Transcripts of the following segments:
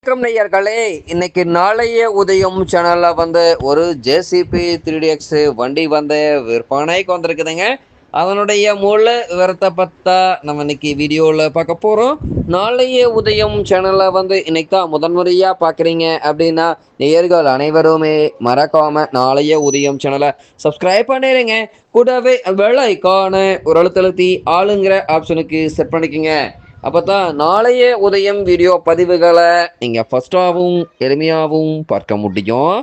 வணக்கம் நேயர்களே, இன்னைக்கு நாளைய உதயம் சேனல்ல ஒரு ஜேசிபி 3DX வண்டி விற்பனைக்கு வந்திருக்குதுங்க. அதனுடைய முழு விவரத்தை பத்தா நம்ம இன்னைக்கு வீடியோல பார்க்க போறோம். நாளைய உதயம் சேனல்ல இன்னைக்கு தான் முதன்முறையா பாக்குறீங்க அப்படின்னா நேயர்கள் அனைவருமே மறக்காம நாளைய உதயம் சேனலை சப்ஸ்கிரைப் பண்ணிடுங்க. கூடவே பெல் ஐகான ஒரு அழுத்தழுத்தி ஆளுங்கிற ஆப்ஷனுக்கு செட் பண்ணிக்கோங்க. அப்பதான் நாளைய உதயம் வீடியோ பதிவுகளை நீங்க ஃபர்ஸ்டாகவும் எளிமையாகவும் பார்க்க முடியும்.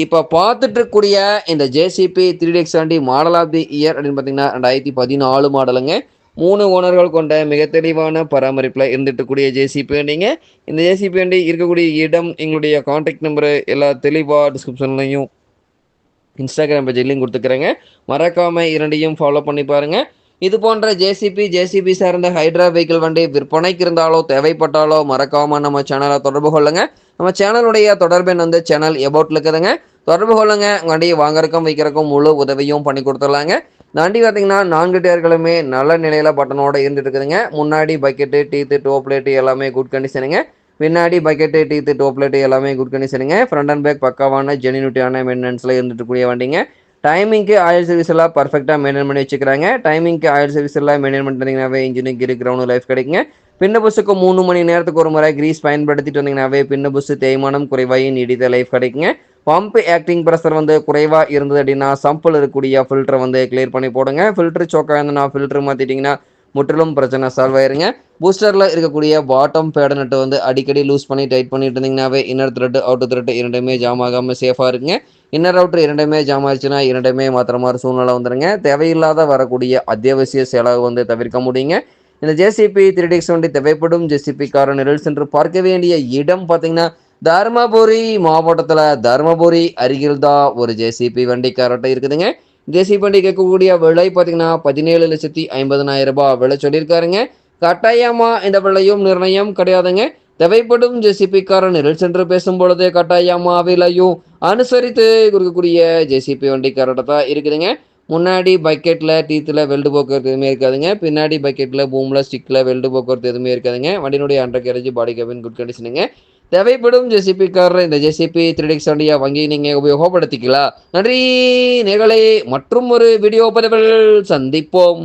இப்போ பார்த்துட்டு இருக்கக்கூடிய இந்த ஜேசிபி 3DX வண்டி மாடல் ஆஃப் தி இயர் அப்படின்னு பார்த்தீங்கன்னா 2014 மாடலுங்க. 3 ஓனர்கள் கொண்ட மிக தெளிவான பராமரிப்பில் இருந்துட்டு கூடிய ஜேசிபி வண்டிங்க. இந்த ஜேசிபி வண்டி இருக்கக்கூடிய இடம், எங்களுடைய கான்டாக்ட் நம்பரு எல்லாம் தெளிவாக டிஸ்கிரிப்ஷன்லையும் இன்ஸ்டாகிராம் பேஜ்லையும் கொடுத்துக்கிறேங்க. மறக்காமல் இரண்டையும் ஃபாலோ பண்ணி பாருங்கள். இது போன்ற ஜேசிபி சார்ந்த ஹைட்ரா வெஹிக்கிள் வண்டி விற்பனைக்கு இருந்தாலோ தேவைப்பட்டாலோ மறக்காம நம்ம சேனலை தொடர்பு கொள்ளுங்க. நம்ம சேனலுடைய தொடர்பெண் சேனல் எபவுட்ல இருக்குதுங்க. தொடர்பு கொள்ளுங்க. வண்டியை வாங்கறக்கும் வைக்கிறக்கும் முழு உதவியும் பண்ணி கொடுத்துடலாங்க. இந்த வண்டி பார்த்தீங்கன்னா 4 டயர்களுமே நல்ல நிலையில பட்டனோட இருந்துட்டு இருக்குதுங்க. முன்னாடி பக்கெட்டு, டீத்து, டோப்லேட்டு எல்லாமே குட் கண்டிஷனுங்க. பின்னாடி பக்கெட்டு, டீத்து, டோப்லேட்டு எல்லாமே குட் கண்டிஷனுங்க. ஃப்ரண்ட் அண்ட் பேக் பக்காவான ஜெனியூனிட்டியான மெயின்டெனன்ஸ்ல இருந்துட்டு கூடிய வண்டிங்க. டைமிங்க்கு ஆயில் சர்வீஸ் எல்லாம் பர்ஃபெக்டாக மெயின்டைன் பண்ணி வச்சுக்கிறாங்க. டைமிங்க்கு ஆயில் சர்வீஸ் எல்லாம் மெயின்டைன் பண்ணிட்டீங்கன்னாவே இன்ஜினுக்கு கிரு கிரவுண்ட் லைஃப் கிடைக்குங்க. பின்ன புஸ்ஸுக்கு 3 மணி நேரத்துக்கு ஒரு முறை கிரீஸ் பயன்படுத்திட்டு வந்தீங்கன்னாவே பின்ன புஸ் தேய்மானம் குறைவாகி நீடித்த லைஃப் கிடைக்குங்க. பம்ப் ஆக்டிங் ப்ரெஷர் குறைவாக இருந்தது அப்படின்னா சம்பிள் இருக்கக்கூடிய ஃபில்டரை கிளியர் பண்ணி போடுங்க. ஃபில்டர் சோக்காக இருந்ததுன்னா ஃபில்டர் மாற்றிட்டிங்கன்னா முற்றிலும் பிரச்சனை சால்வ் ஆயிருங்க. பூஸ்டரில் இருக்கக்கூடிய பாட்டம் பேட நட்டு அடிக்கடி லூஸ் பண்ணி டைட் பண்ணிட்டு இருந்தீங்கன்னாவே இன்னர் த்ரெட் அவுட் த்ரெட் இரண்டுமே ஜாம் ஆகாமல் சேஃபாக இருக்குங்க. இன்னர் அவுட்ரு இரண்டுமே ஜாம் ஆயிடுச்சுன்னா இரண்டுமே மாத்திர மாதிரி சூழ்நிலை வந்துடுங்க. தேவையில்லாத வரக்கூடிய அத்தியாவசிய செலவு தவிர்க்க முடியுங்க. இந்த ஜேசிபி 3DX வண்டி தேவைப்படும் ஜேசிபி கார நிழல் சென்று பார்க்க வேண்டிய இடம் பார்த்தீங்கன்னா தருமபுரி மாவட்டத்தில் தருமபுரி அருகில் தான் ஒரு ஜேசிபி வண்டி காரட்டை இருக்குதுங்க. ஜேசிபி வண்டி கேட்கக்கூடிய விலை பார்த்தீங்கன்னா 17,50,000 ரூபாய் விலை சொல்லியிருக்காருங்க. கட்டாயமா இந்த விலையும் நிர்ணயம் கிடையாதுங்க. தேவைப்படும் ஜேசிபி கார நிழல் சென்று பேசும் பொழுது கட்டாயமா விலையும் அனுசரித்து கொடுக்கக்கூடிய ஜேசிபி வண்டி கரெக்டாக தான் இருக்குதுங்க. முன்னாடி பக்கெட்டில் டீத்தில் வெல்டு போக்குவரத்து எதுவுமே இருக்காதுங்க. பின்னாடி பக்கெட்டில் பூமில் ஸ்டிக்கில் வெல்டு போக்குவரத்து எதுவுமே இருக்காதுங்க. வண்டியினுடைய under carriage body cabin good கண்டிஷனுங்க. தேவைப்படும் ஜேசிபி கார் இந்த ஜேசிபி 3DX வண்டியை வாங்கி நீங்கள் உபயோகப்படுத்திக்கலாம். நன்றி நேர்களே, மற்றும் ஒரு வீடியோ பதிவில் சந்திப்போம்.